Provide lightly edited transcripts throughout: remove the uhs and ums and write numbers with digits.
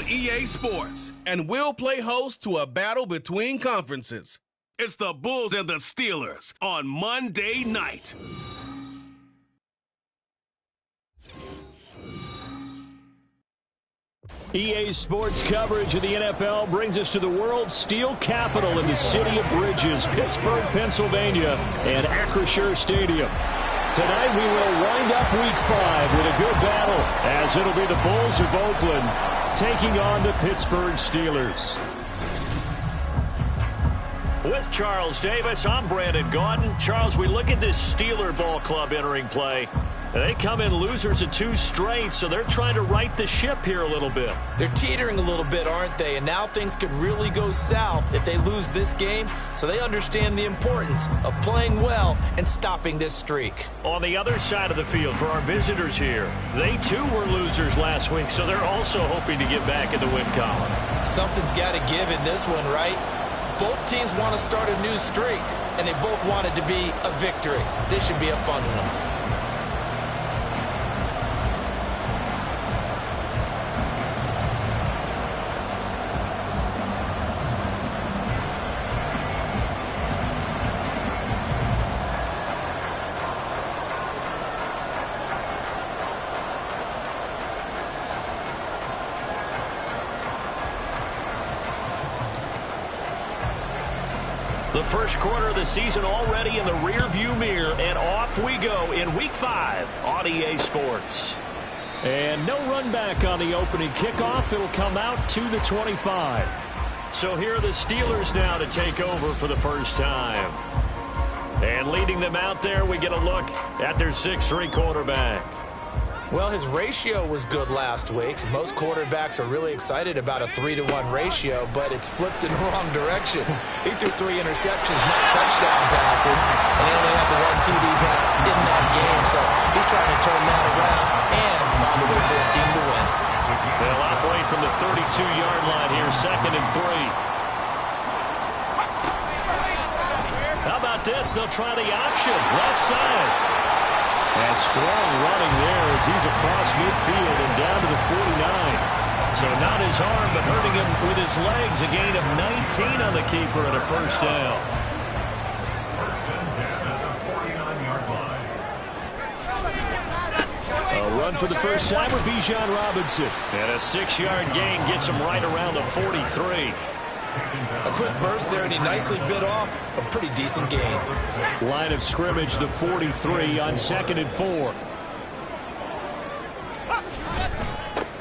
EA Sports, and we'll play host to a battle between conferences. It's the Bulls and the Steelers on Monday night. EA Sports coverage of the NFL brings us to the world's steel capital in the city of Bridges, Pittsburgh, Pennsylvania, and Acrisure Stadium. Tonight we will wind up Week 5 with a good battle, as it'll be the Bulls of Oakland taking on the Pittsburgh Steelers. With Charles Davis, I'm Brandon Gaudin. Charles, we look at this Steeler ball club entering play. They come in losers of 2 straight, so they're trying to right the ship here a little bit. They're teetering a little bit, aren't they? And now things could really go south if they lose this game, so they understand the importance of playing well and stopping this streak. On the other side of the field for our visitors here, they too were losers last week, so they're also hoping to get back in the win column. Something's got to give in this one, right? Both teams want to start a new streak, and they both want it to be a victory. This should be a fun one. The first quarter of the season already in the rearview mirror, and off we go in Week 5 on EA Sports. And no run back on the opening kickoff. It'll come out to the 25. So here are the Steelers now to take over for the first time. And leading them out there, we get a look at their 6'3" quarterback. Well, his ratio was good last week. Most quarterbacks are really excited about a 3-to-1 ratio, but it's flipped in the wrong direction. He threw 3 interceptions, not touchdown passes, and he only had the 1 TD pass in that game. So he's trying to turn that around and find a way for his team to win. They'll operate from the 32-yard line here, 2nd and 3. How about this? They'll try the option, left side. And strong running there as he's across midfield and down to the 49. So not his arm, but hurting him with his legs. A gain of 19 on the keeper and a first down. A run for the first time with Bijan Robinson. And a 6-yard gain gets him right around the 43. A quick burst there, and he nicely bit off a pretty decent gain. Line of scrimmage, the 43 on 2nd and 4.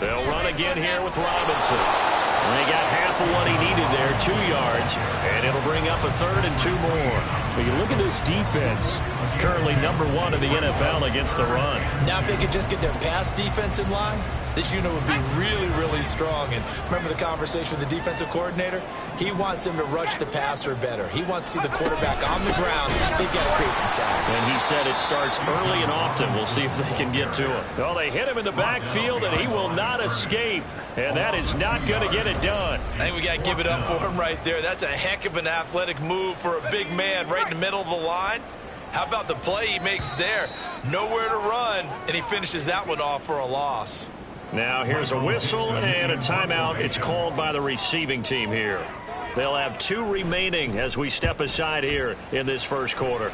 They'll run again here with Robinson. And they got half of what he needed there, 2 yards. And it'll bring up a 3rd and 2 more. But you look at this defense, currently #1 in the NFL against the run. Now if they could just get their pass defense in line, this unit would be really, really strong. And remember the conversation with the defensive coordinator? He wants them to rush the passer better. He wants to see the quarterback on the ground. They've got to create some sacks. And he said it starts early and often. We'll see if they can get to him. Well, they hit him in the backfield, and he will not escape. And that is not going to get it done. I think we got to give it up for him right there. That's a heck of an athletic move for a big man right in the middle of the line. How about the play he makes there? Nowhere to run, and he finishes that one off for a loss. Now here's a whistle and a timeout. It's called by the receiving team here. They'll have 2 remaining as we step aside here in this first quarter.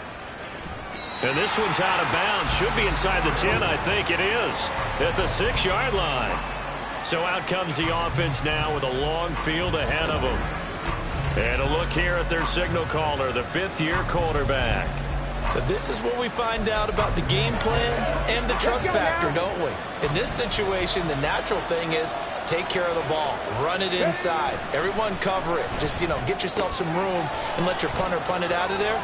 And this one's out of bounds. Should be inside the 10, I think it is, at the 6-yard line. So out comes the offense now with a long field ahead of them. And a look here at their signal caller, the 5th-year quarterback. So this is what we find out about the game plan and the trust factor, don't we? In this situation, the natural thing is take care of the ball, run it inside, everyone cover it. Just, get yourself some room and let your punter punt it out of there.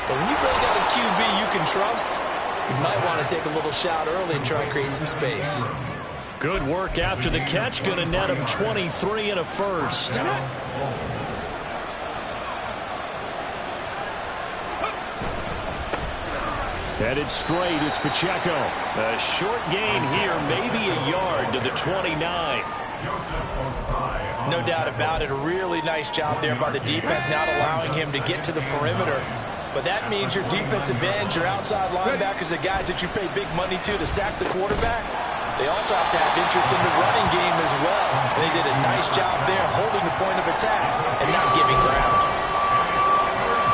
But when you've really got a QB you can trust, you might want to take a little shot early and try and create some space. Good work after the catch. Going to net him 23 and a first. Headed straight, it's Pacheco. A short gain here, maybe a yard to the 29. No doubt about it. A really nice job there by the defense, not allowing him to get to the perimeter. But that means your defensive ends, your outside linebackers, the guys that you pay big money to sack the quarterback, they also have to have interest in the running game as well. And they did a nice point of attack and not giving ground.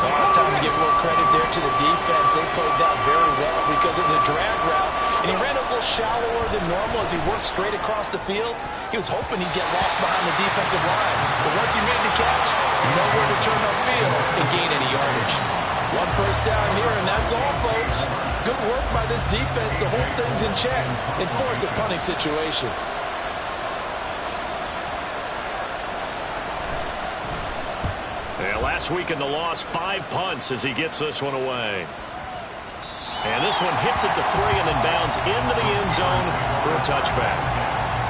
Well, it's time to give a little credit there to the defense. They played that very well because it was a drag route, and he ran a little shallower than normal as he worked straight across the field. He was hoping he'd get lost behind the defensive line, but once he made the catch, nowhere to turn upfield and gain any yardage. One first down here, and that's all, folks. Good work by this defense to hold things in check and force a punting situation. Yeah, last week in the loss, 5 punts as he gets this one away. And this one hits at the 3 and then bounds into the end zone for a touchback.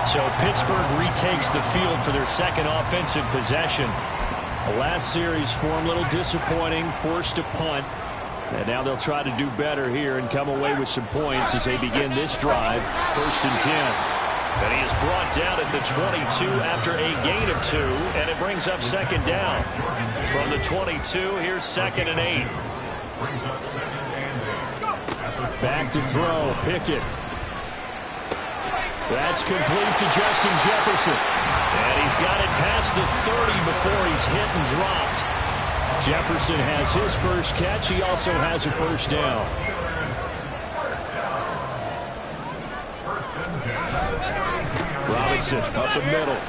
So Pittsburgh retakes the field for their second offensive possession. The last series for him, a little disappointing, forced to punt. And now they'll try to do better here and come away with some points as they begin this drive, 1st and 10. And he is brought down at the 22 after a gain of 2, and it brings up 2nd down. From the 22, here's 2nd and 8. Back to throw, Pickett. That's complete to Justin Jefferson. And he's got it past the 30 before he's hit and dropped. Jefferson has his first catch. He also has a 1st down. Robinson up the middle.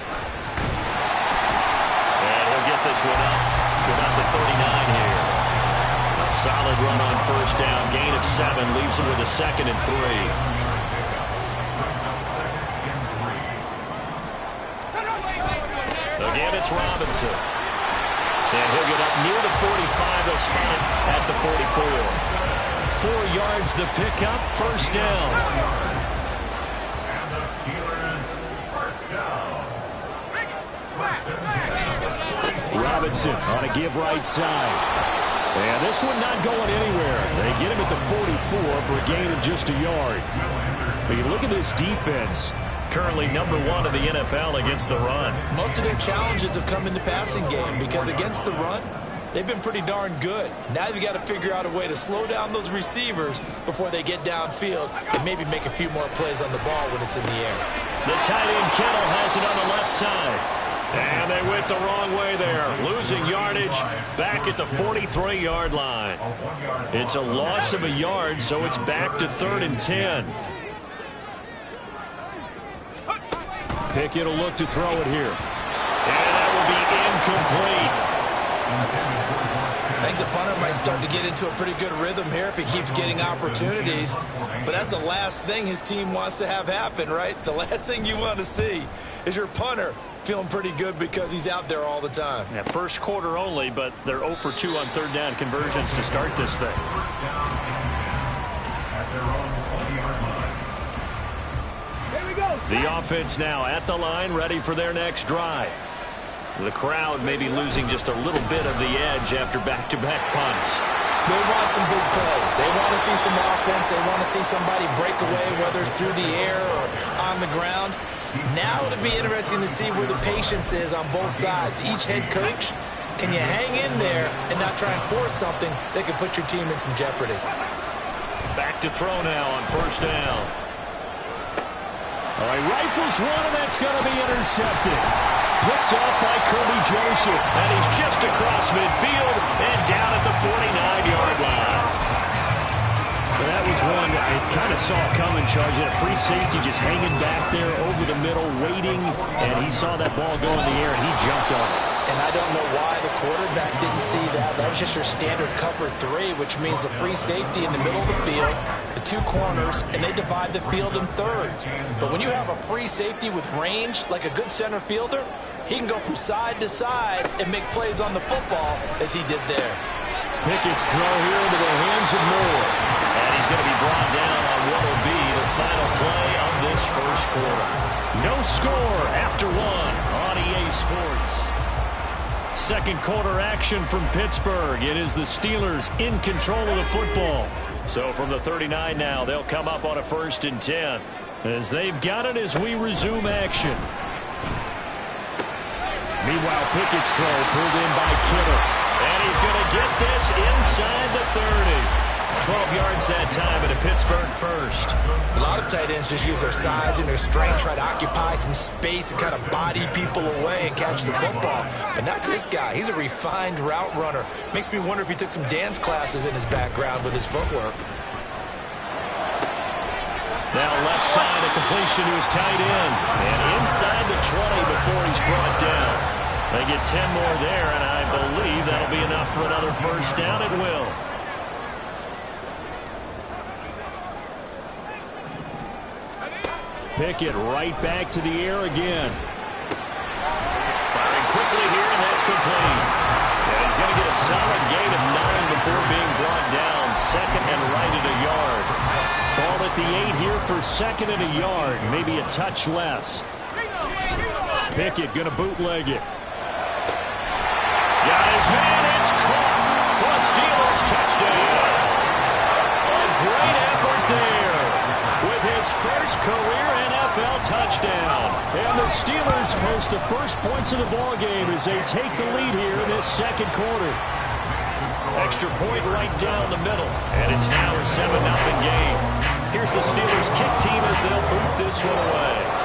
And he'll get this one up to about the 39 here. A solid run on 1st down. Gain of 7 leaves him with a 2nd and 3. Again, it's Robinson. And he'll get up near the 45. They'll spot it at the 44. 4 yards the pickup. 1st down. Robinson on a give right side. And this one not going anywhere. They get him at the 44 for a gain of just a yard. But you look at this defense. Currently number 1 in the NFL against the run. Most of their challenges have come in the passing game because against the run, they've been pretty darn good. Now you've got to figure out a way to slow down those receivers before they get downfield and maybe make a few more plays on the ball when it's in the air. The tight end Kittle has it on the left side. And they went the wrong way there. Losing yardage back at the 43-yard line. It's a loss of a yard, so it's back to 3rd and 10. Pickett will look to throw it here. And that will be incomplete. I think the punter might start to get into a pretty good rhythm here if he keeps getting opportunities. But that's the last thing his team wants to have happen, right? The last thing you want to see is your punter feeling pretty good because he's out there all the time. Yeah, 1st quarter only, but they're 0 for 2 on 3rd down conversions to start this thing. The offense now at the line, ready for their next drive. The crowd may be losing just a little bit of the edge after back-to-back punts. They want some big plays. They want to see some offense. They want to see somebody break away, whether it's through the air or on the ground. Now it'll be interesting to see where the patience is on both sides. Each head coach, can you hang in there and not try and force something that could put your team in some jeopardy? Back to throw now on 1st down. All right, rifles one, and that's going to be intercepted. Picked up by Kirby Joseph. And he's just across midfield and down at the 49-yard line. Well, that was one I kind of saw coming, Charge. That free safety just hanging back there over the middle, waiting, and he saw that ball go in the air, and he jumped on it. And I don't know why the quarterback didn't see that. That was just your standard cover 3, which means the free safety in the middle of the field, the 2 corners, and they divide the field in thirds. But when you have a free safety with range, like a good center fielder, he can go from side to side and make plays on the football as he did there. Pickett's throw here into the hands of Moore. And he's going to be brought down on what will be the final play of this 1st quarter. No score after 1 on EA Sports. 2nd quarter action from Pittsburgh. It is the Steelers in control of the football. So from the 39 now, they'll come up on a 1st and 10. As they've got it as we resume action. Meanwhile, Pickett's throw pulled in by Kittle. And he's going to get this inside the 30. 12 yards that time at a Pittsburgh first. A lot of tight ends just use their size and their strength, try to occupy some space and kind of body people away and catch the football. But not this guy. He's a refined route runner. Makes me wonder if he took some dance classes in his background with his footwork. Now left side, a completion to his tight end. And inside the 20 before he's brought down. They get 10 more there, and I believe that'll be enough for another first down. It will. Pickett right back to the air again. Firing quickly here, and that's complete. And he's going to get a solid gain of 9 before being brought down. Second and right at a yard. Ball at the 8 here for second and a yard. Maybe a touch less. Pickett going to bootleg it. Got his man. It's caught for a Steelers touchdown. A great effort there with his first career NFL touchdown. And the Steelers post the first points of the ballgame as they take the lead here in this second quarter. Extra point right down the middle. And it's now a 7-0 game. Here's the Steelers kick team as they'll boot this one away.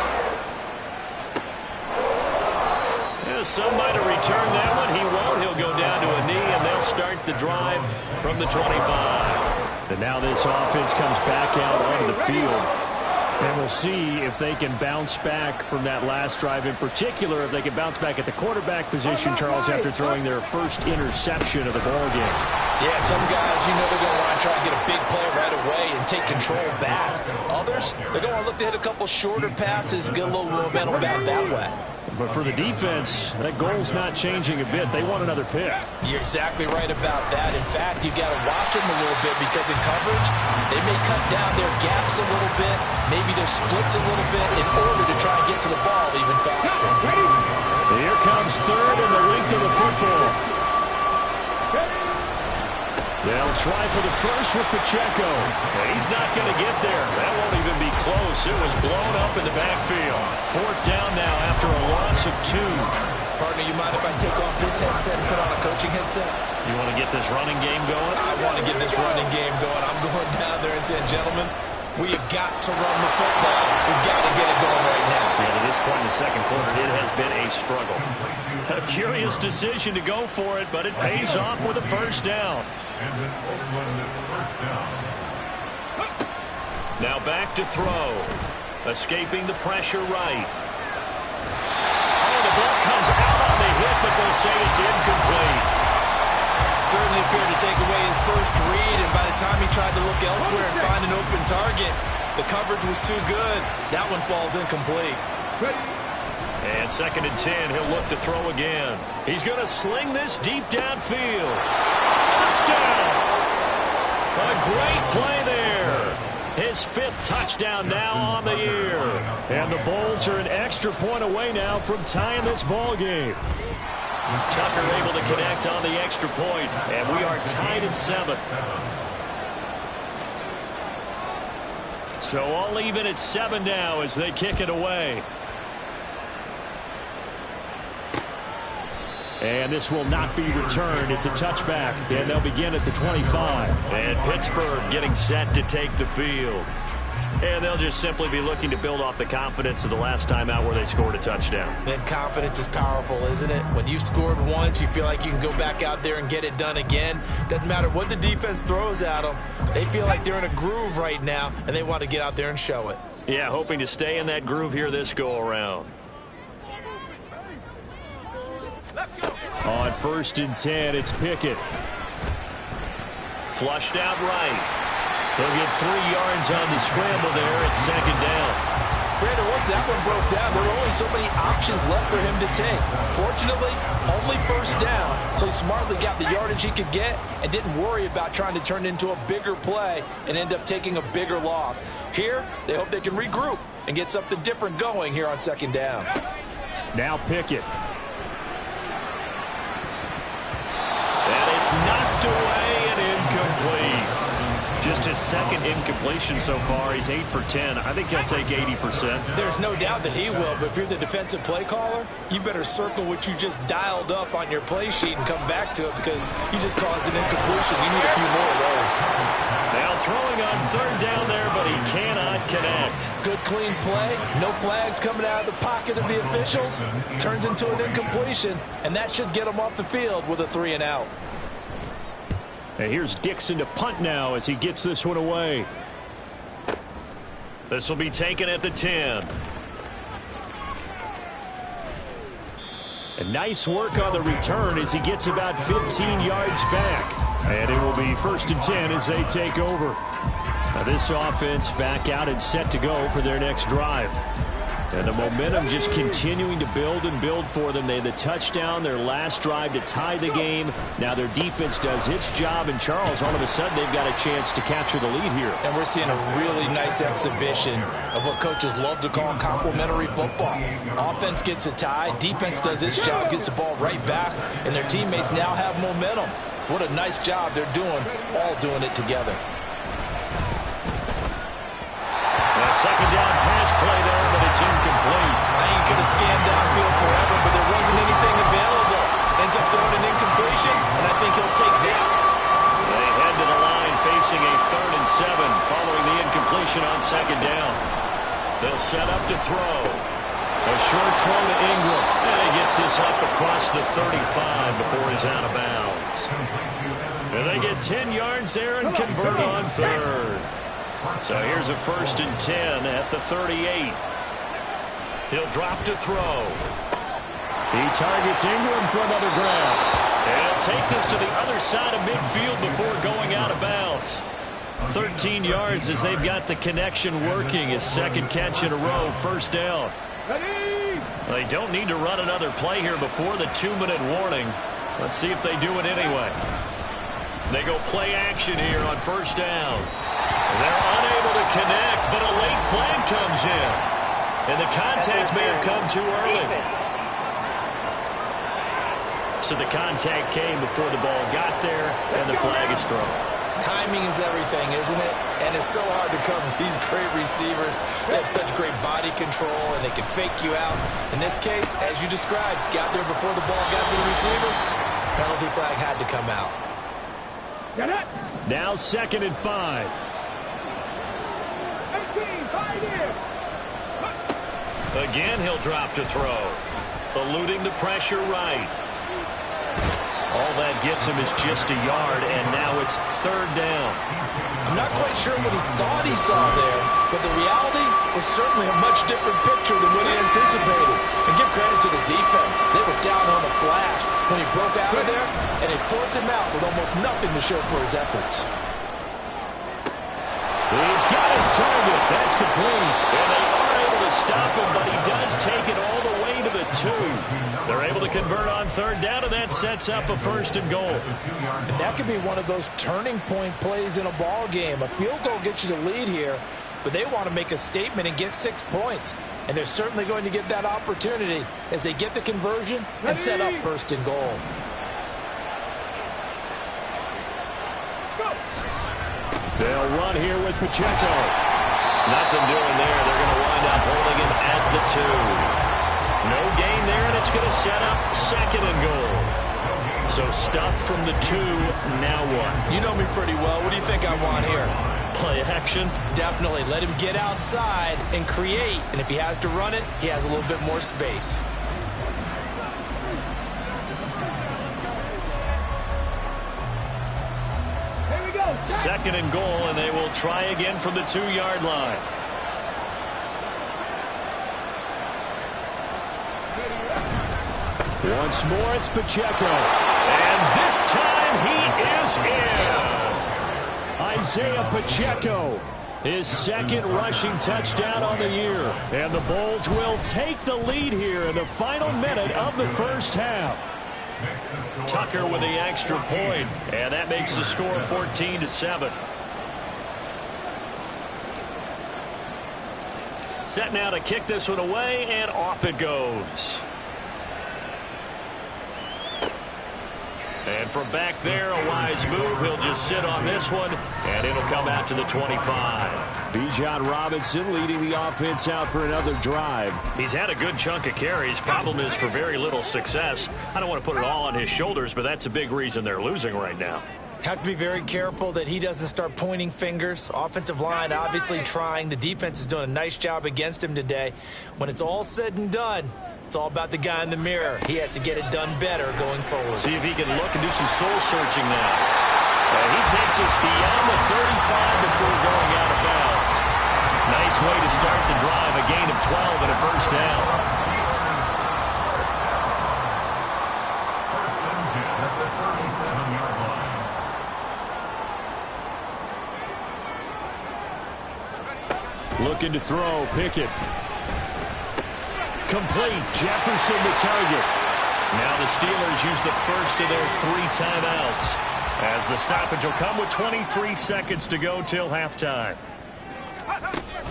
Some might have returned that one. He won't. He'll go down to a knee, and they'll start the drive from the 25. And now this offense comes back out onto the field. And we'll see if they can bounce back from that last drive. In particular, if they can bounce back at the quarterback position, Charles, after throwing their first interception of the ballgame. Yeah, some guys, you know they're going to want to try and get a big play right away and take control back. Others, they're going to look to hit a couple shorter passes, get a little momentum back that way. But for the defense, that goal's not changing a bit. They want another pick. You're exactly right about that. In fact, you got to watch them a little bit because in coverage, they may cut down their gaps a little bit, maybe their splits a little bit in order to try and get to the ball even faster. Here comes third and the length of the football. They'll try for the first with Pacheco. He's not going to get there. That won't even be close. It was blown up in the backfield. Fourth down now after a loss of 2. Partner, you mind if I take off this headset and put on a coaching headset? You want to get this running game going? I want to get this running game going. I'm going down there and saying, gentlemen, we have got to run the football. We've got to get it going right now. Yeah, to this point in the second quarter, it has been a struggle. A curious decision to go for it, but it pays off with a first down. Now back to throw. Escaping the pressure right. Oh, the ball comes out on the hit, but they'll say it's incomplete. Certainly appeared to take away his first read, and by the time he tried to look elsewhere and find an open target, the coverage was too good. That one falls incomplete. And second and 10, he'll look to throw again. He's going to sling this deep downfield. Touchdown! A great play there. His 5th touchdown now on the year. And the Bulls are an extra point away now from tying this ball game. Tucker able to connect on the extra point, and we are tied at 7. So all even at 7 now as they kick it away. And this will not be returned. It's a touchback, and they'll begin at the 25. And Pittsburgh getting set to take the field. And they'll just simply be looking to build off the confidence of the last time out where they scored a touchdown. Then confidence is powerful, isn't it? When you've scored once, you feel like you can go back out there and get it done again. Doesn't matter what the defense throws at them. They feel like they're in a groove right now, and they want to get out there and show it. Yeah, hoping to stay in that groove here this go-around. On 1st and 10, it's Pickett. Flushed out right. He'll get 3 yards on the scramble there at second down. Brandon, once that one broke down, there were only so many options left for him to take. Fortunately, only first down, so he smartly got the yardage he could get and didn't worry about trying to turn it into a bigger play and end up taking a bigger loss. Here, they hope they can regroup and get something different going here on second down. Now Pickett. And it's knocked away and incomplete. Just his second incompletion so far. He's 8 for 10. I think he'll take 80%. There's no doubt that he will, but if you're the defensive play caller, you better circle what you just dialed up on your play sheet and come back to it because you just caused an incompletion. You need a few more of those. Now throwing on third down there, but he cannot connect. Good clean play. No flags coming out of the pocket of the officials. Turns into an incompletion, and that should get him off the field with a 3 and out. And here's Dixon to punt now as he gets this one away. This will be taken at the 10. And nice work on the return as he gets about 15 yards back. And it will be 1st and 10 as they take over. Now this offense back out and set to go for their next drive. And the momentum just continuing to build and build for them. They had the touchdown, their last drive to tie the game. Now their defense does its job, and Charles, all of a sudden, they've got a chance to capture the lead here. And we're seeing a really nice exhibition of what coaches love to call complementary football. Offense gets a tie, defense does its job, gets the ball right back, and their teammates now have momentum. What a nice job they're doing, all doing it together. Second down pass play there, but it's incomplete. I think he could have scanned downfield forever, but there wasn't anything available. Ends up throwing an incompletion, and I think he'll take that. They head to the line facing a 3rd and 7 following the incompletion on second down. They'll set up to throw. A short throw to Ingram, and he gets this up across the 35 before he's out of bounds. And they get 10 yards there and convert on 3rd. So here's a 1st and 10 at the 38. He'll drop to throw. He targets Ingram for another grab. And he'll take this to the other side of midfield before going out of bounds. 13 yards as they've got the connection working. His second catch in a row, 1st down. They don't need to run another play here before the 2-minute warning. Let's see if they do it anyway. They go play action here on 1st down. They're unable to connect, but a late flag comes in. And the contact may have come too early. So the contact came before the ball got there, and the flag is thrown. Timing is everything, isn't it? And it's so hard to cover these great receivers. They have such great body control, and they can fake you out. In this case, as you described, got there before the ball got to the receiver. Penalty flag had to come out. Now 2nd and 5. Again, he'll drop to throw. Eluding the pressure right. All that gets him is just a yard, and now it's 3rd down. I'm not quite sure what he thought he saw there, but the reality was certainly a much different picture than what he anticipated. And give credit to the defense. They were down on the flash when he broke out of there, and they forced him out with almost nothing to show for his efforts. He's got his target. That's complete. And they are able to stop him, but he does take it all the way to the 2. They're able to convert on 3rd down, and that sets up a 1st and goal. And that could be one of those turning point plays in a ball game. A field goal gets you the lead here, but they want to make a statement and get 6 points. And they're certainly going to get that opportunity as they get the conversion and set up 1st and goal. They'll run here with Pacheco. Nothing doing there. They're going to wind up holding him at the 2. No gain there, and it's going to set up 2nd and goal. So stuff from the 2, now what? You know me pretty well. What do you think I want here? Play action? Definitely. Let him get outside and create. And if he has to run it, he has a little bit more space. Here we go. 2nd and goal, and they will try again from the 2-yard line. Once more, it's Pacheco. And this time he is in. Isaiah Pacheco, his 2nd rushing touchdown on the year. And the Bulls will take the lead here in the final minute of the 1st half. Tucker with the extra point, and that makes the score 14-7. Set now to kick this one away, and off it goes. And from back there, a wise move. He'll just sit on this one, and it'll come out to the 25. Bijan Robinson leading the offense out for another drive. He's had a good chunk of carries. Problem is for very little success. I don't want to put it all on his shoulders, but that's a big reason they're losing right now. Have to be very careful that he doesn't start pointing fingers. Offensive line obviously trying. The defense is doing a nice job against him today. When it's all said and done, it's all about the guy in the mirror. He has to get it done better going forward. See if he can look and do some soul-searching now. And he takes us beyond the 35 before going out of bounds. Nice way to start the drive. A gain of 12 and a first down. Looking to throw, Pickett. Complete, Jefferson the target. Now the Steelers use the first of their 3 timeouts, as the stoppage will come with 23 seconds to go till halftime.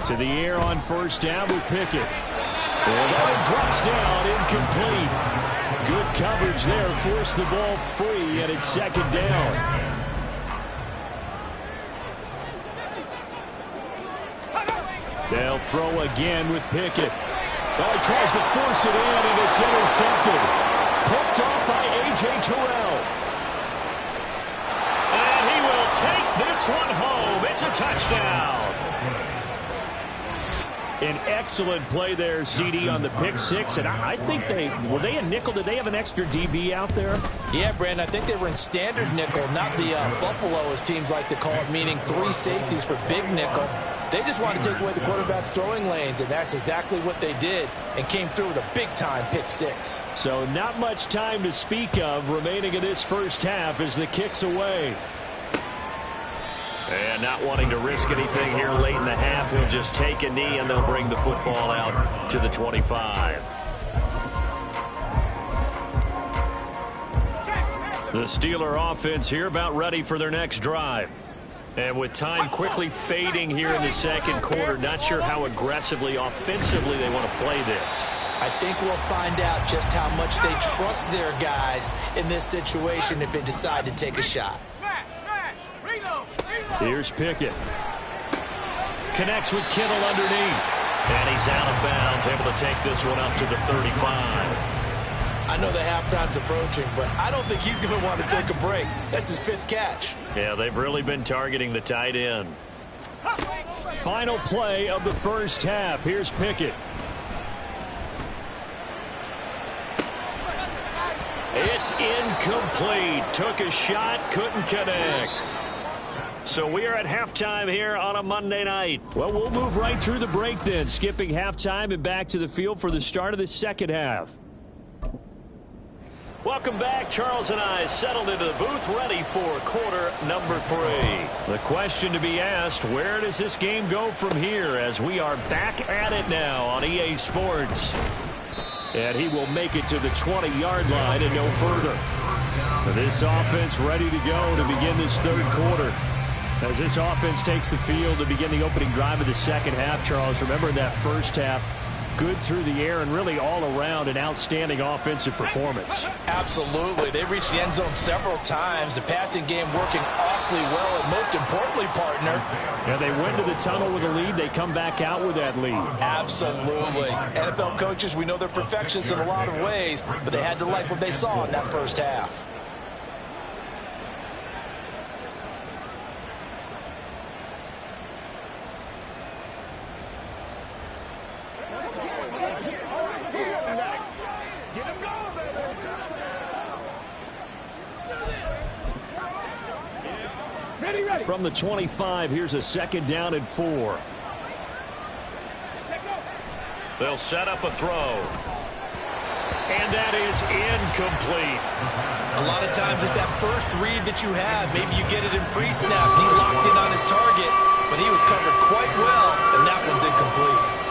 To the air on first down with Pickett. And that drops down, incomplete. Good coverage there, forced the ball free, and it's second down. They'll throw again with Pickett. Well, he tries to force it in, and it's intercepted. Picked off by A.J. Terrell. And he will take this one home. It's a touchdown. An excellent play there, CD, on the pick six. And I think were they in nickel? Did they have an extra DB out there? Yeah, Brandon, I think they were in standard nickel, not the Buffalo, as teams like to call it, meaning 3 safeties for big nickel. They just want to take away the quarterback's throwing lanes, and that's exactly what they did, and came through with a big-time pick six. So not much time to speak of remaining in this first half as the kick's away. And not wanting to risk anything here late in the half, he'll just take a knee, and they'll bring the football out to the 25. The Steeler offense here about ready for their next drive. And with time quickly fading here in the second quarter, not sure how aggressively, offensively they want to play this. I think we'll find out just how much they trust their guys in this situation if they decide to take a shot. Here's Pickett. Connects with Kittle underneath. And he's out of bounds, able to take this one up to the 35. I know the halftime's approaching, but I don't think he's going to want to take a break. That's his 5th catch. Yeah, they've really been targeting the tight end. Final play of the first half. Here's Pickett. It's incomplete. Took a shot, couldn't connect. So we are at halftime here on a Monday night. Well, we'll move right through the break then, skipping halftime and back to the field for the start of the second half. Welcome back. Charles and I settled into the booth, ready for quarter number 3. The question to be asked, where does this game go from here, as we are back at it now on EA Sports? And he will make it to the 20-yard line and no further. This offense ready to go to begin this third quarter. As this offense takes the field to begin the opening drive of the second half, Charles, remember in that first half, good through the air and really all around an outstanding offensive performance. Absolutely. They reached the end zone several times. The passing game working awfully well, and most importantly, partner. Yeah, they went to the tunnel with a lead. They come back out with that lead. Absolutely. NFL coaches, we know they're perfectionists in a lot of ways, but they had to like what they saw in that first half. From the 25, here's a second down and 4. They'll set up a throw. And that is incomplete. A lot of times it's that first read that you have. Maybe you get it in pre-snap. He locked in on his target, but he was covered quite well, and that one's incomplete.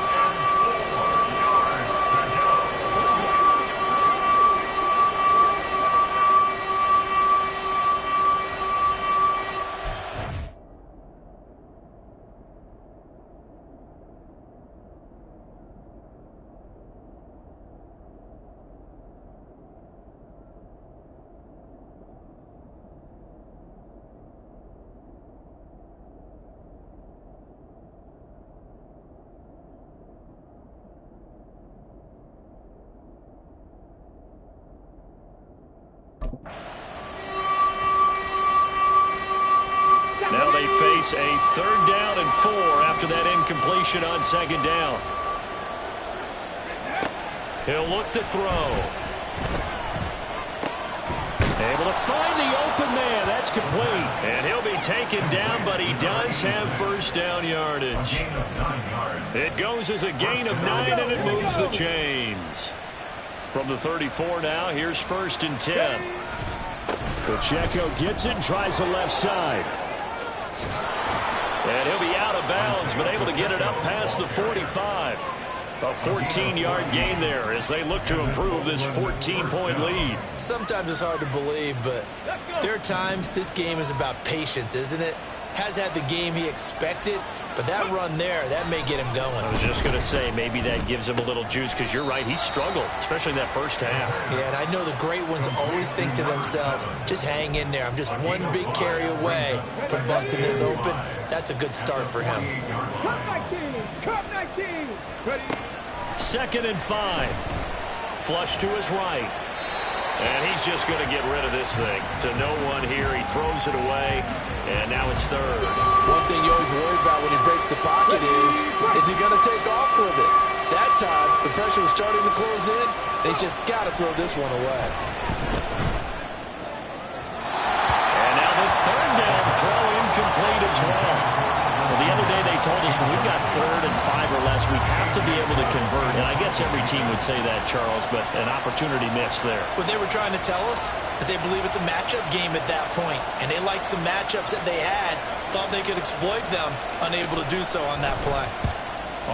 Now they face a 3rd down and 4 after that incompletion on 2nd down. He'll look to throw. Able to find the open man. That's complete. And he'll be taken down, but he does have 1st down yardage. It goes as a gain of 9, and it moves the chains. From the 34 now, here's 1st and 10. Pacheco gets it and tries the left side. And he'll be out of bounds, but able to get it up past the 45. A 14-yard gain there as they look to improve this 14-point lead. Sometimes it's hard to believe, but there are times this game is about patience, isn't it? Has had the game he expected, but that run there, that may get him going. I was just going to say, maybe that gives him a little juice, because you're right, he struggled, especially in that first half. Yeah, and I know the great ones always think to themselves, just hang in there. I'm just one big carry away from busting this open. That's a good start for him. Cut 19. Ready. 2nd and 5. Flush to his right. And he's just going to get rid of this thing. To no one here. He throws it away. And now it's 3rd. One thing you always worry about when he breaks the pocket is he going to take off with it? That time, the pressure was starting to close in. He's just got to throw this one away. And now the 3rd down throw incomplete as well. Well, the other day they told us when we've got 3rd and 5 or less, we have to be able to convert. And I guess every team would say that, Charles, but an opportunity missed there. What they were trying to tell us is they believe it's a matchup game at that point. And they liked some matchups that they had, thought they could exploit them, unable to do so on that play.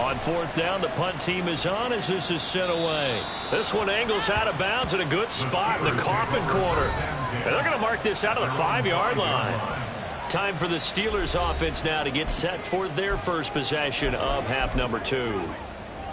On 4th down, the punt team is on as this is sent away. This one angles out of bounds at a good spot in the coffin corner. And they're going to mark this out of the 5-yard line. Time for the Steelers offense now to get set for their first possession of half number 2.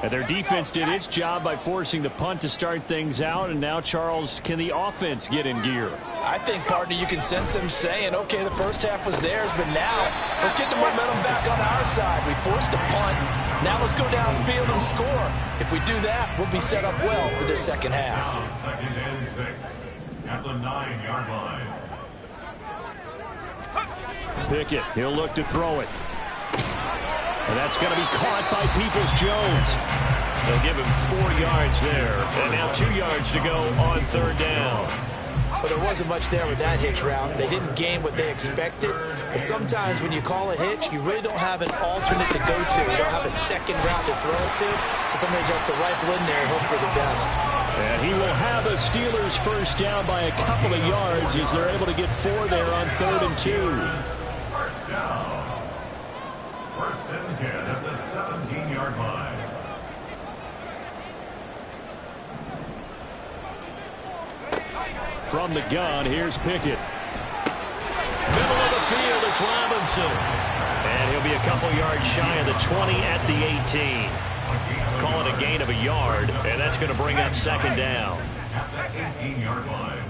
And their defense did its job by forcing the punt to start things out. And now, Charles, can the offense get in gear? I think, partner, you can sense them saying, okay, the first half was theirs, but now let's get the momentum back on our side. We forced a punt. Now let's go downfield and score. If we do that, we'll be set up well for this second half. 2nd and 6 at the 9-yard line. Pickett, he'll look to throw it. And that's going to be caught by Peoples-Jones. They'll give him 4 yards there. And now 2 yards to go on 3rd down. But there wasn't much there with that hitch route. They didn't gain what they expected. But sometimes when you call a hitch, you really don't have an alternate to go to. You don't have a second route to throw it to. So sometimes you have to rifle in there and hope for the best. And he will have a Steelers first down by a couple of yards as they're able to get 4 there on 3rd and 2. First down. 1st and 10 at the 17-yard line. From the gun, here's Pickett. Middle of the field, it's Robinson. And he'll be a couple yards shy of the 20 at the 18. Call it a gain of a yard, and that's going to bring up 2nd down. At the 18-yard line.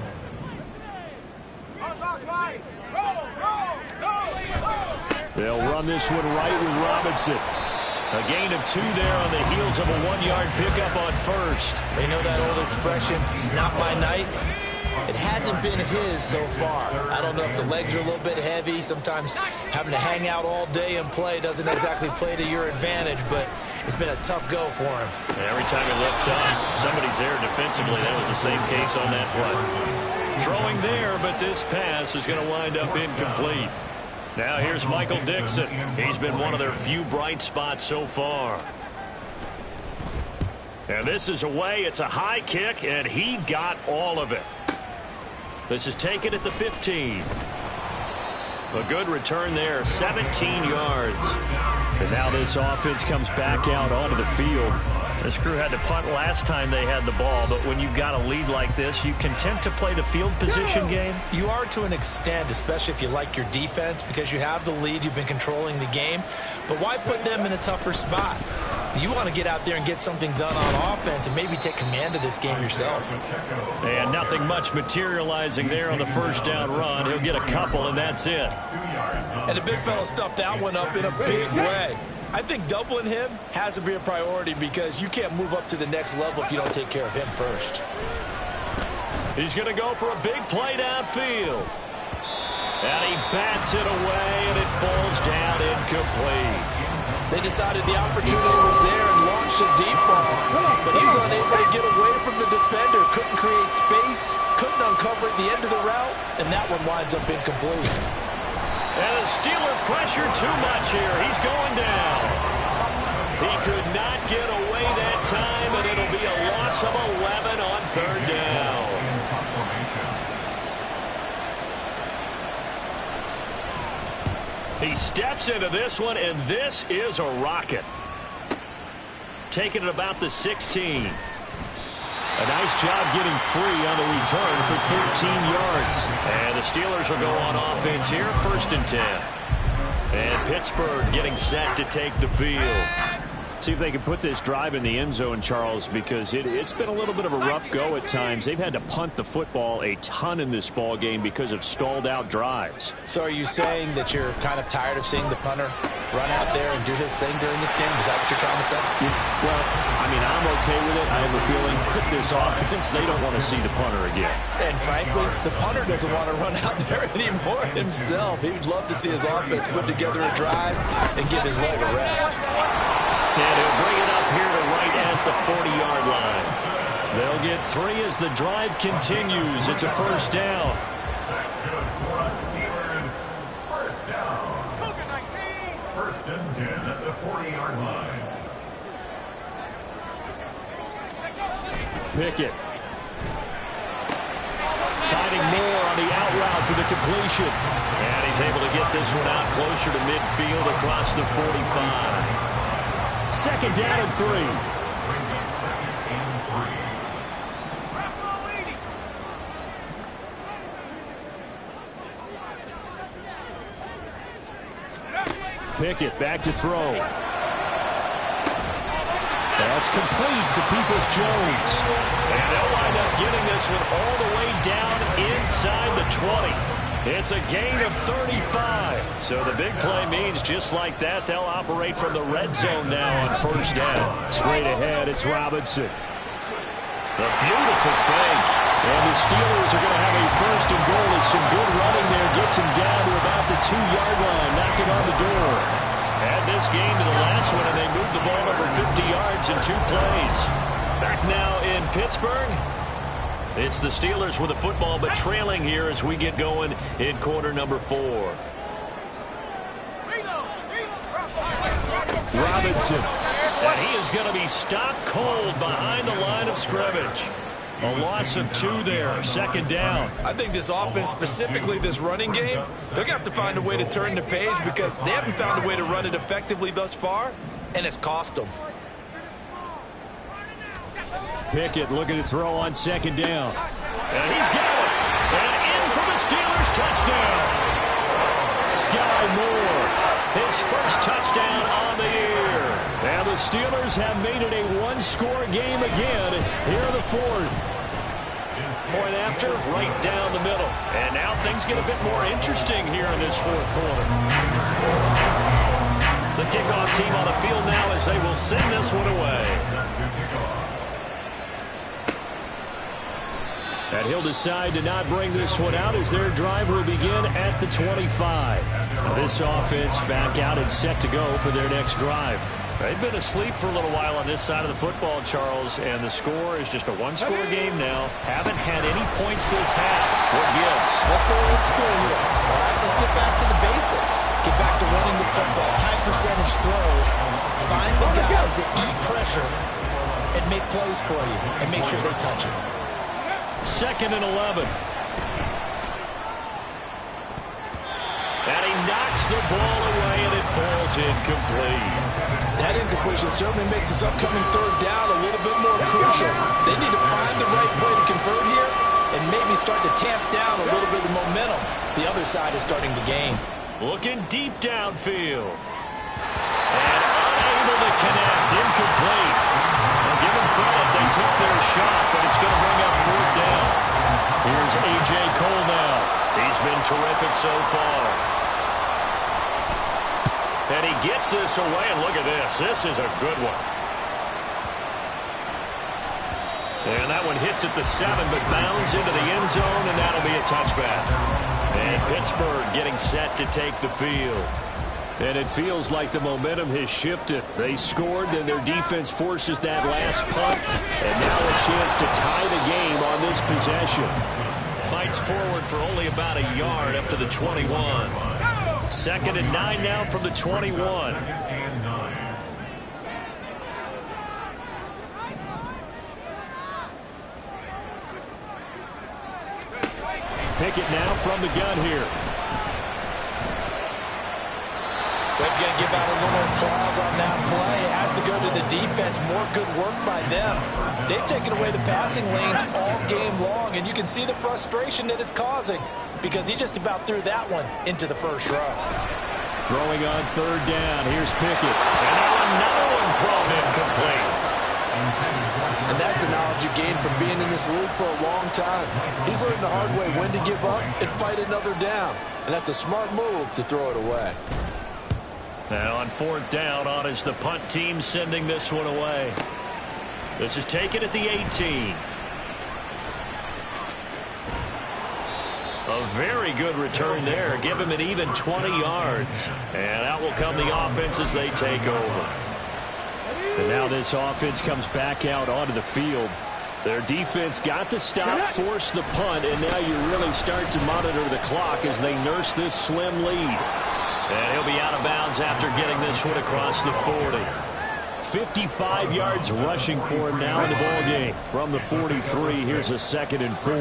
They'll run this one right with Robinson. A gain of 2 there on the heels of a 1-yard pickup on 1st. They know that old expression, it's not my night. It hasn't been his so far. I don't know if the legs are a little bit heavy. Sometimes having to hang out all day and play doesn't exactly play to your advantage, but it's been a tough go for him. Every time he looks up, somebody's there defensively. That was the same case on that play. Throwing there, but this pass is going to wind up incomplete. Now here's Michael Dixon. He's been one of their few bright spots so far. And this is away. It's a high kick, and he got all of it. This is taken at the 15. A good return there, 17 yards. And now this offense comes back out onto the field. This crew had to punt last time they had the ball, but when you've got a lead like this, you content to play the field position game? You are to an extent, especially if you like your defense, because you have the lead, you've been controlling the game. But why put them in a tougher spot? You want to get out there and get something done on offense and maybe take command of this game yourself. And nothing much materializing there on the first down run. He'll get a couple, and that's it. And the big fella stuffed that one up in a big way. I think doubling him has to be a priority because you can't move up to the next level if you don't take care of him first. He's going to go for a big play downfield. And he bats it away, and it falls down incomplete. They decided the opportunity was there and launched a deep ball. But he's unable to get away from the defender. Couldn't create space, couldn't uncover at the end of the route, and that one winds up incomplete. And the Steeler pressure too much here. He's going down. He could not get away that time, and it'll be a loss of 11 on third down. He steps into this one, and this is a rocket. Taking it about the 16. A nice job getting free on the return for 13 yards. And the Steelers will go on offense here, 1st and 10. And Pittsburgh getting set to take the field. See if they can put this drive in the end zone, Charles, because it's been a little bit of a rough go at times. They've had to punt the football a ton in this ball game because of stalled out drives. So are you saying that you're kind of tired of seeing the punter run out there and do his thing during this game? Is that what you're trying to say? Well, I mean, I'm okay with it. I have a feeling with this offense, they don't want to see the punter again. And frankly, the punter doesn't want to run out there anymore himself. He would love to see his offense put together a drive and give his leg a rest. And he'll bring it up here to right at the 40-yard line. They'll get 3 as the drive continues. It's a 1st down. That's good for us Steelers. 1st down. 1st and 10 at the 40-yard line. Pickett. Finding more on the out route for the completion. And he's able to get this one out closer to midfield across the 45. 2nd down and 3. Brings up 2nd and 3. Pickett back to throw. That's complete to Peoples-Jones. And they'll wind up getting this one all the way down inside the 20. It's a gain of 35. So the big play means just like that, they'll operate from the red zone now on 1st down. Straight ahead, it's Robinson. A beautiful fake. And the Steelers are going to have a 1st and goal as some good running there gets him down to about the 2-yard line, knocking on the door. Add this game to the last one, and they moved the ball over 50 yards in 2 plays. Back now in Pittsburgh. It's the Steelers with the football, but trailing here as we get going in quarter number 4. Robinson. And he is going to be stopped cold behind the line of scrimmage. A loss of 2 there, 2nd down. I think this offense, specifically this running game, they're going to have to find a way to turn the page because they haven't found a way to run it effectively thus far, and it's cost them. Pickett looking to throw on 2nd down. And he's got it. And in for the Steelers touchdown. Sky Moore, his 1st touchdown on the year. And the Steelers have made it a 1-score game again here in the 4th. Point after, right down the middle. And now things get a bit more interesting here in this 4th quarter. The kickoff team on the field now as they will send this one away. And he'll decide to not bring this one out as their drive will begin at the 25. Now this offense back out and set to go for their next drive. They've been asleep for a little while on this side of the football, Charles, and the score is just a 1-score game now. Haven't had any points this half. What gives? Let's go old school here. All right, let's get back to the basics. Get back to running the football, high percentage throws. Find the guys that eat pressure and make plays for you and make sure they touch it. 2nd and 11. And he knocks the ball away, and it falls incomplete. That incompletion certainly makes this upcoming 3rd down a little bit more crucial. They need to find the right play to convert here and maybe start to tamp down a little bit of momentum. The other side is starting to gain. Looking deep downfield. And unable to connect. Incomplete. Well, give them credit. They took their shot, but it's going to bring up 4th down. Here's A.J. Cole now. He's been terrific so far. And he gets this away, and look at this. This is a good one. And that one hits at the 7, but bounds into the end zone, and that'll be a touchback. And Pittsburgh getting set to take the field. And it feels like the momentum has shifted. They scored, then their defense forces that last punt, and now a chance to tie the game on this possession. Fights forward for only about a yard up to the 21. 2nd and 9 now from the 21. Pickett now from the gun here. They're going to give out a little applause on that play. It has to go to the defense. More good work by them. They've taken away the passing lanes all game long, and you can see the frustration that it's causing because he just about threw that one into the first row. Throwing on 3rd down. Here's Pickett. And now another one thrown incomplete. And that's the knowledge you gain from being in this league for a long time. He's learned the hard way when to give up and fight another down. And that's a smart move to throw it away. Now on 4th down, on is the punt team sending this one away. This is taken at the 18. A very good return there. Give him an even 20 yards. And out will come the offense as they take over. And now this offense comes back out onto the field. Their defense got to stop, force the punt, and now you really start to monitor the clock as they nurse this slim lead. And he'll be out of bounds after getting this one across the 40. 55 yards rushing for him now in the ballgame. From the 43, here's a 2nd and 4.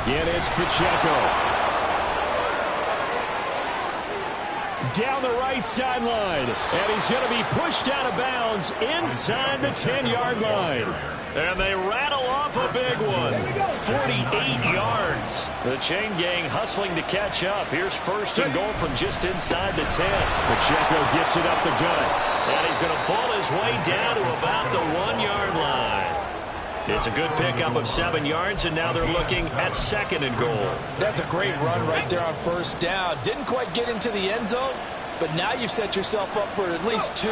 Again, it's Pacheco. Down the right sideline, and he's going to be pushed out of bounds inside the 10-yard line. And they rattle off a big one. 48 yards. The chain gang hustling to catch up. Here's 1st and goal from just inside the 10. Pacheco gets it up the gut. And he's going to pull his way down to about the 1-yard line. It's a good pickup of 7 yards, and now they're looking at 2nd and goal. That's a great run right there on 1st down. Didn't quite get into the end zone, but now you've set yourself up for at least 2,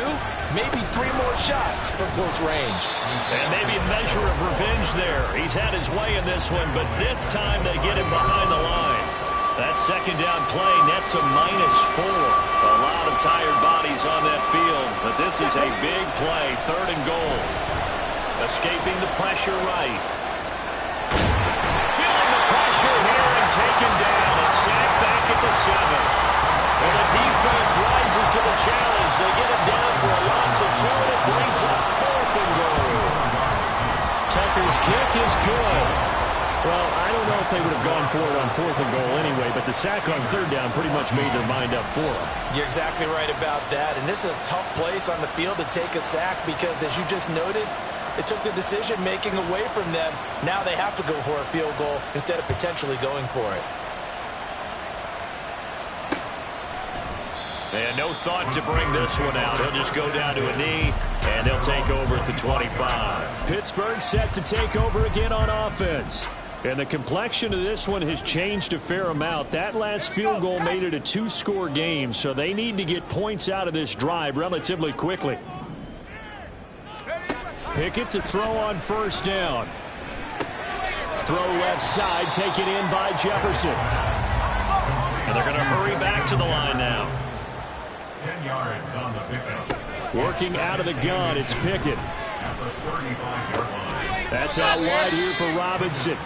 maybe 3 more shots from close range. And maybe a measure of revenge there. He's had his way in this one, but this time they get him behind the line. That 2nd down play nets a -4. A lot of tired bodies on that field, but this is a big play. 3rd and goal. Escaping the pressure right. Feeling the pressure here and taken down. And sacked back at the 7. And the defense rises to the challenge. They get him down for a loss of 2, and it brings up 4th and goal. Tucker's kick is good. Well, I don't know if they would have gone for it on 4th and goal anyway, but the sack on 3rd down pretty much made their mind up for them. You're exactly right about that. And this is a tough place on the field to take a sack because, as you just noted, it took the decision-making away from them. Now they have to go for a field goal instead of potentially going for it. And no thought to bring this one out. He'll just go down to a knee, and they'll take over at the 25. Pittsburgh set to take over again on offense. And the complexion of this one has changed a fair amount. That last field goal made it a 2-score game, so they need to get points out of this drive relatively quickly. Pickett to throw on 1st down. Throw left side, taken in by Jefferson. And they're going to hurry back to the line now. 10 yards on the pickup. Working out of the gun, it's Pickett. At the 35-yard line. That's out wide here for Robinson.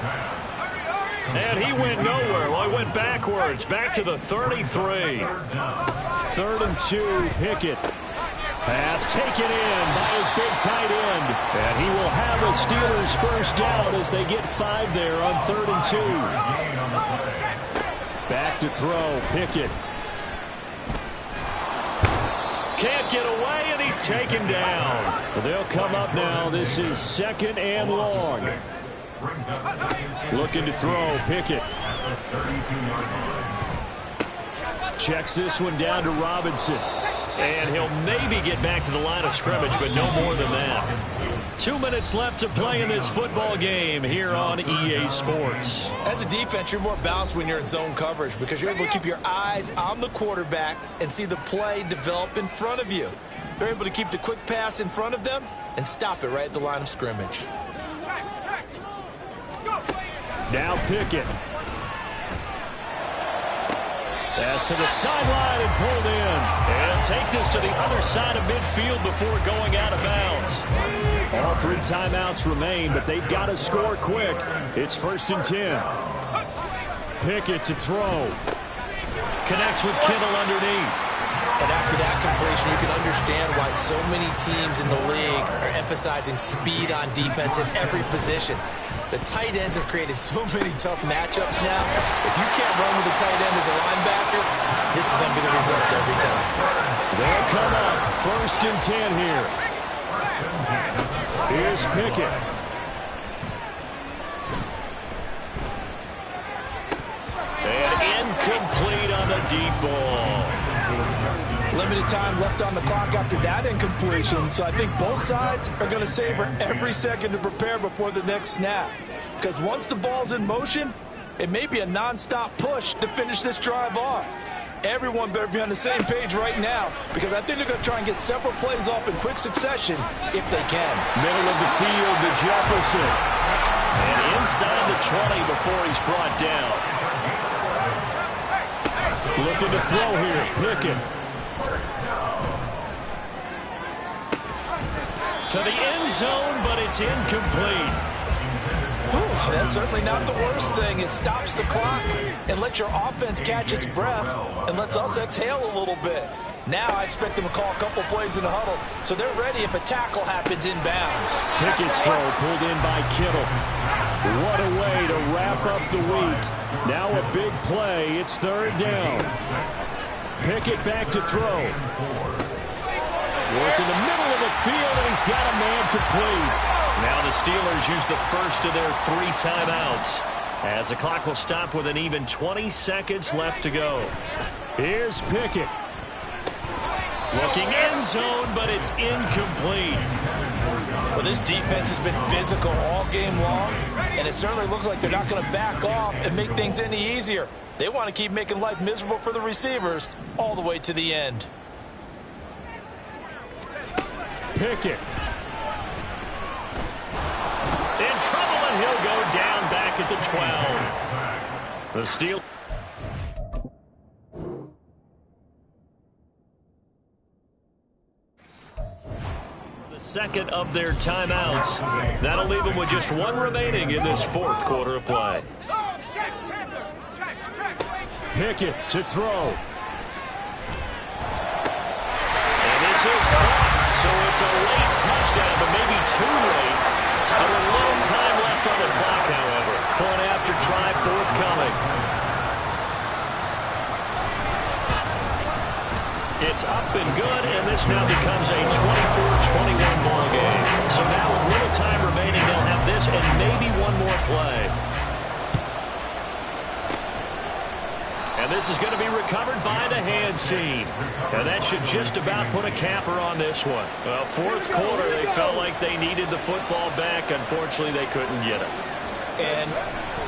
And he went nowhere. Well, he went backwards, back to the 33. 3rd and 2, Pickett. Pass taken in by his big tight end. And he will have a Steelers 1st down as they get 5 there on 3rd and 2. Back to throw, Pickett. Can't get away, and he's taken down. They'll come up now. This is 2nd and long. Looking to throw, Pickett. Checks this one down to Robinson. And he'll maybe get back to the line of scrimmage, but no more than that. 2 minutes left to play in this football game here on EA Sports. As a defense, you're more balanced when you're in zone coverage because you're able to keep your eyes on the quarterback and see the play develop in front of you. They're able to keep the quick pass in front of them and stop it right at the line of scrimmage. Now Pickett. Pass to the sideline and pulled in. And take this to the other side of midfield before going out of bounds. All 3 timeouts remain, but they've got to score quick. It's 1st and 10. Pickett to throw. Connects with Kittle underneath. And after that completion, you can understand why so many teams in the league are emphasizing speed on defense in every position. The tight ends have created so many tough matchups now. If you can't run with a tight end as a linebacker, this is going to be the result every time. They'll come up. 1st and 10 here. Here's Pickett. And incomplete on the deep ball. Limited time left on the clock after that incompletion, so I think both sides are going to savor every second to prepare before the next snap. Because once the ball's in motion, it may be a non-stop push to finish this drive off. Everyone better be on the same page right now because I think they're going to try and get several plays off in quick succession if they can. Middle of the field to Jefferson. And inside the 20 before he's brought down. Looking to throw here, Pickett. To the end zone, but it's incomplete. Whew, that's certainly not the worst thing. It stops the clock and lets your offense catch its breath and lets us exhale a little bit. Now I expect them to call a couple plays in the huddle so they're ready if a tackle happens inbounds. Pickett's throw pulled in by Kittle. What a way to wrap up the week. Now a big play. It's 3rd down. Pickett back to throw. Work in the middle of the field, and he's got a man complete. Now the Steelers use the first of their 3 timeouts as the clock will stop with an even 20 seconds left to go. Here's Pickett. Looking end zone, but it's incomplete. Well, this defense has been physical all game long, and it certainly looks like they're not going to back off and make things any easier. They want to keep making life miserable for the receivers all the way to the end. Pickett. In trouble, and he'll go down back at the 12. The Steelers. The second of their timeouts. That'll leave them with just 1 remaining in this 4th quarter of play. Pickett to throw. And this is caught. So it's a late touchdown, but maybe too late. Still a little time left on the clock, however. Point after try forthcoming. It's up and good, and this now becomes a 24-21 ball game. So now with little time remaining, they'll have this and maybe one more play. And this is going to be recovered by the hands team. And that should just about put a capper on this one. Well, 4th quarter, they felt like they needed the football back. Unfortunately, they couldn't get it. And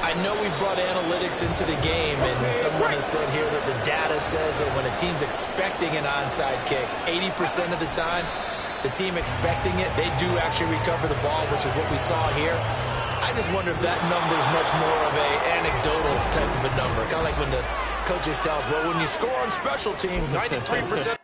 I know we brought analytics into the game, and someone has said here that the data says that when a team's expecting an onside kick, 80% of the time, the team expecting it, they do actually recover the ball, which is what we saw here. I just wonder if that number is much more of a anecdotal type of a number. Kind of like when the coaches tell us, well, when you score on special teams, 93%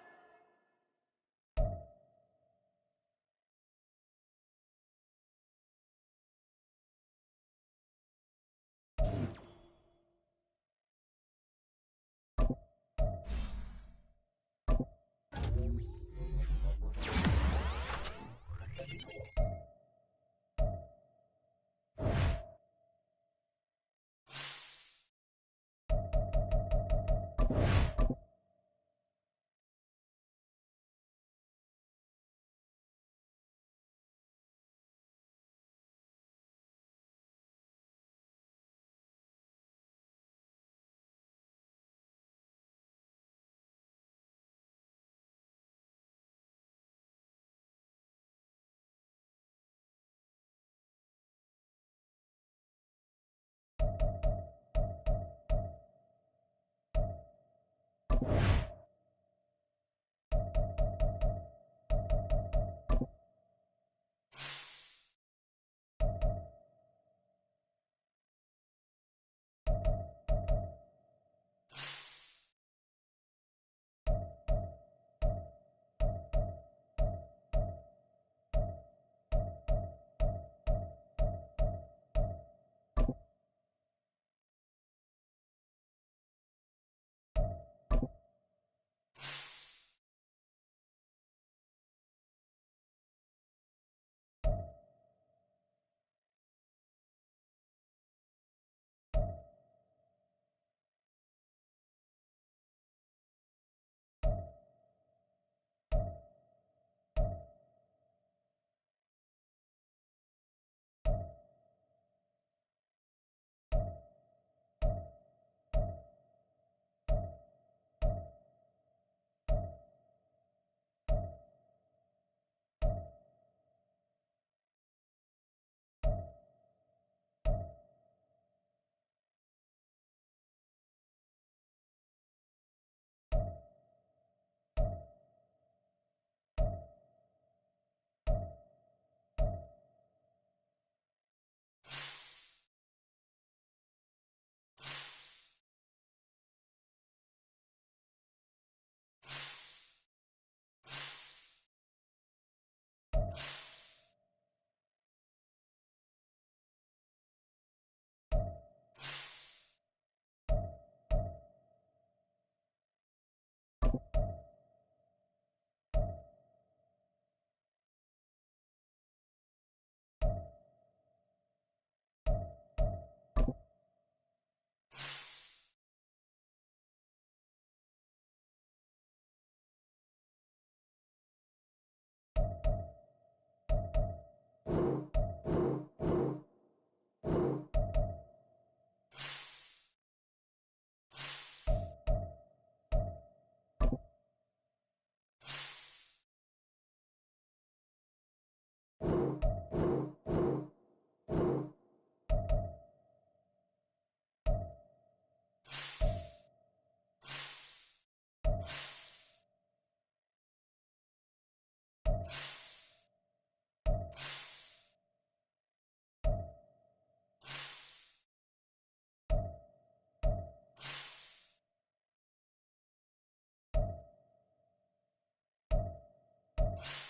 downs.